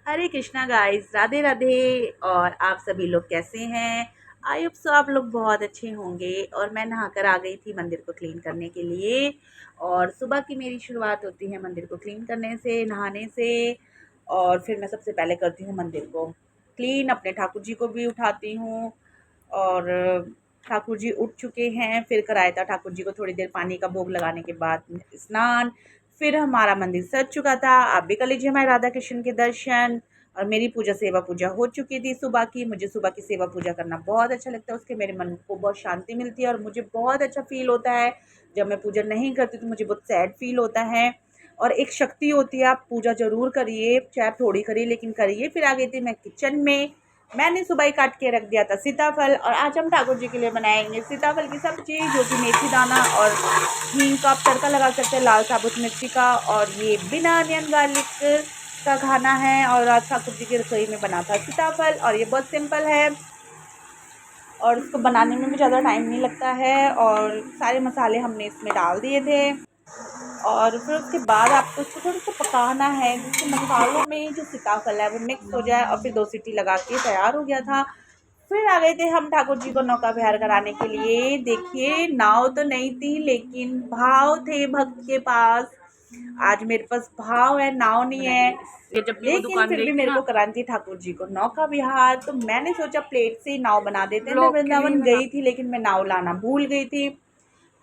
हरे Krishna guys, Radhe Radhe. और आप सभी लोग कैसे हैं? आई होप सो आप लोग बहुत अच्छे होंगे। और मैं नहाकर आ गई थी मंदिर को क्लीन करने के लिए। और सुबह की मेरी शुरुआत होती है मंदिर को क्लीन करने से, नहाने से। और फिर मैं सबसे पहले करती हूँ मंदिर को क्लीन, अपने ठाकुर जी को भी उठाती हूँ। और ठाकुर जी उठ चुके हैं, फिर कराया था ठाकुर जी को थोड़ी देर पानी का भोग लगाने के बाद स्नान। फिर हमारा मंदिर सज चुका था। आप भी कर लीजिए हमारे राधा कृष्ण के दर्शन। और मेरी पूजा सेवा पूजा हो चुकी थी सुबह की। मुझे सुबह की सेवा पूजा करना बहुत अच्छा लगता है, उसके मेरे मन को बहुत शांति मिलती है और मुझे बहुत अच्छा फील होता है। जब मैं पूजा नहीं करती तो मुझे बहुत सैड फील होता है। और एक शक्ति होती है, आप पूजा ज़रूर करिए, चाहे आप थोड़ी करिए लेकिन करिए। फिर आ गई थी मैं किचन में। मैंने सुबह ही काट के रख दिया था सीताफल, और आज हम ठाकुर जी के लिए बनाएंगे सीताफल की सब्जी, जो कि मेथी दाना और हींग का आप तड़का लगा सकते हैं, लाल साबुत मिर्ची का। और ये बिना अनियन गार्लिक का खाना है। और आज ठाकुर जी की रसोई में बना था सीताफल, और ये बहुत सिंपल है और इसको बनाने में भी ज़्यादा टाइम नहीं लगता है। और सारे मसाले हमने इसमें डाल दिए थे। और फिर उसके बाद आपको इसको थोड़ा सा पकाना है, जिससे मसालों में जो सीताफल है वो मिक्स हो जाए। और फिर 2 सीटी लगा के तैयार हो गया था। फिर आ गए थे हम ठाकुर जी को नौका विहार कराने के लिए। देखिए, नाव तो नहीं थी लेकिन भाव थे भक्त के पास। आज मेरे पास भाव है, नाव नहीं है। ये जब भी वो लेकिन दुकान फिर गई भी थी मेरे ना को करानी थी ठाकुर जी को नौका विहार, तो मैंने सोचा प्लेट से ही नाव बना देते हैं। मैं ब्लॉग के लिए वृंदावन मैं गई थी लेकिन मैं नाव लाना भूल गई थी।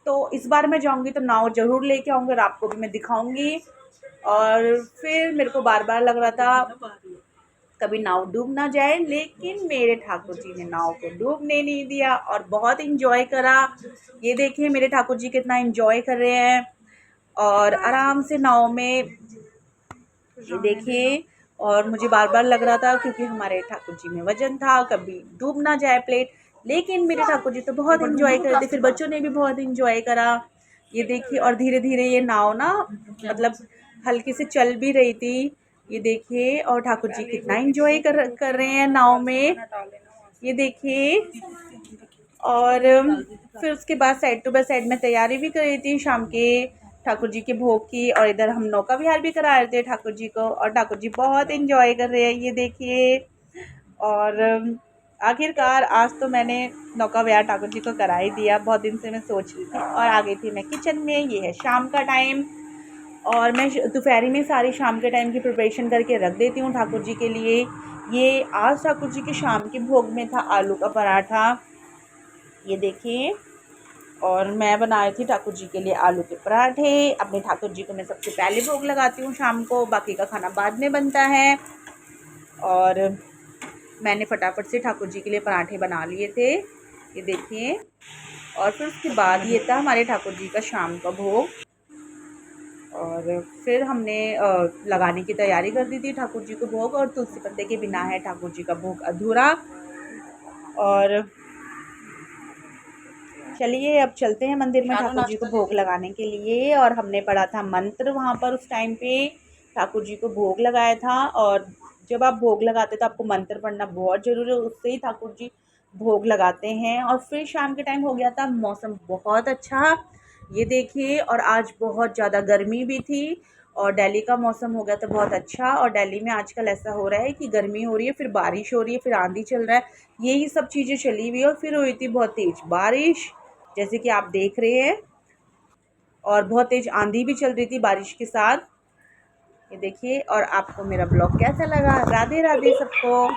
तो इस बार मैं जाऊंगी तो नाव जरूर लेके आऊंगी और आपको भी मैं दिखाऊंगी। और फिर मेरे को बार बार लग रहा था कभी नाव डूब ना जाए, लेकिन मेरे ठाकुर जी ने नाव को डूबने नहीं दिया और बहुत इंजॉय करा। ये देखिए मेरे ठाकुर जी कितना इंजॉय कर रहे हैं और आराम से नाव में। ये देखिए, और मुझे बार बार लग रहा था क्योंकि हमारे ठाकुर जी में वजन था, कभी डूब ना जाए प्लेट। लेकिन मेरे ठाकुर जी तो बहुत इंजॉय कर रहे थे, फिर बच्चों ने भी बहुत इंजॉय करा। ये देखिए, और धीरे धीरे ये नाव ना, मतलब हल्की से चल भी रही थी। ये देखिए, और ठाकुर जी कितना इंजॉय कर रहे हैं नाव में। ये देखिए, और फिर उसके बाद साइड टू बाय साइड में तैयारी भी कर रही थी शाम के ठाकुर जी के भोग की। और इधर हम नौका विहार भी करा रहे थे ठाकुर जी को, और ठाकुर जी बहुत एंजॉय कर रहे हैं। ये देखिए, और आखिरकार आज तो मैंने नौका विहार ठाकुर जी को करा ही दिया। बहुत दिन से मैं सोच रही थी। और आ गई थी मैं किचन में। ये है शाम का टाइम, और मैं दोपहरी में सारी शाम के टाइम की प्रिपरेशन करके रख देती हूँ ठाकुर जी के लिए। ये आज ठाकुर जी के शाम के भोग में था आलू का पराठा। ये देखिए, और मैं बनाई थी ठाकुर जी के लिए आलू के पराठे। अपने ठाकुर जी को मैं सबसे पहले भोग लगाती हूँ शाम को, बाकी का खाना बाद में बनता है। और मैंने फटाफट से ठाकुर जी के लिए पराठे बना लिए थे। ये देखिए, और फिर उसके बाद ये था हमारे ठाकुर जी का शाम का भोग। और फिर हमने लगाने की तैयारी कर दी थी ठाकुर जी को भोग, और तुलसी पत्ते के बिना है ठाकुर जी का भोग अधूरा। और चलिए अब चलते हैं मंदिर में शानू ठाकुर जी को नाश्ता दे भोग दी। लगाने के लिए। और हमने पढ़ा था मंत्र वहाँ पर उस टाइम पे, ठाकुर जी को भोग लगाया था। और जब आप भोग लगाते तो आपको मंत्र पढ़ना बहुत ज़रूरी है, उससे ही ठाकुर जी भोग लगाते हैं। और फिर शाम के टाइम हो गया था, मौसम बहुत अच्छा। ये देखिए, और आज बहुत ज़्यादा गर्मी भी थी। और दिल्ली का मौसम हो गया था बहुत अच्छा। और दिल्ली में आजकल ऐसा हो रहा है कि गर्मी हो रही है, फिर बारिश हो रही है, फिर आंधी चल रहा है। यही सब चीज़ें चली हुई है। और फिर हुई थी बहुत तेज़ बारिश, जैसे कि आप देख रहे हैं। और बहुत तेज़ आंधी भी चल रही थी बारिश के साथ। ये देखिए, और आपको मेरा ब्लॉग कैसा लगा? राधे राधे सबको।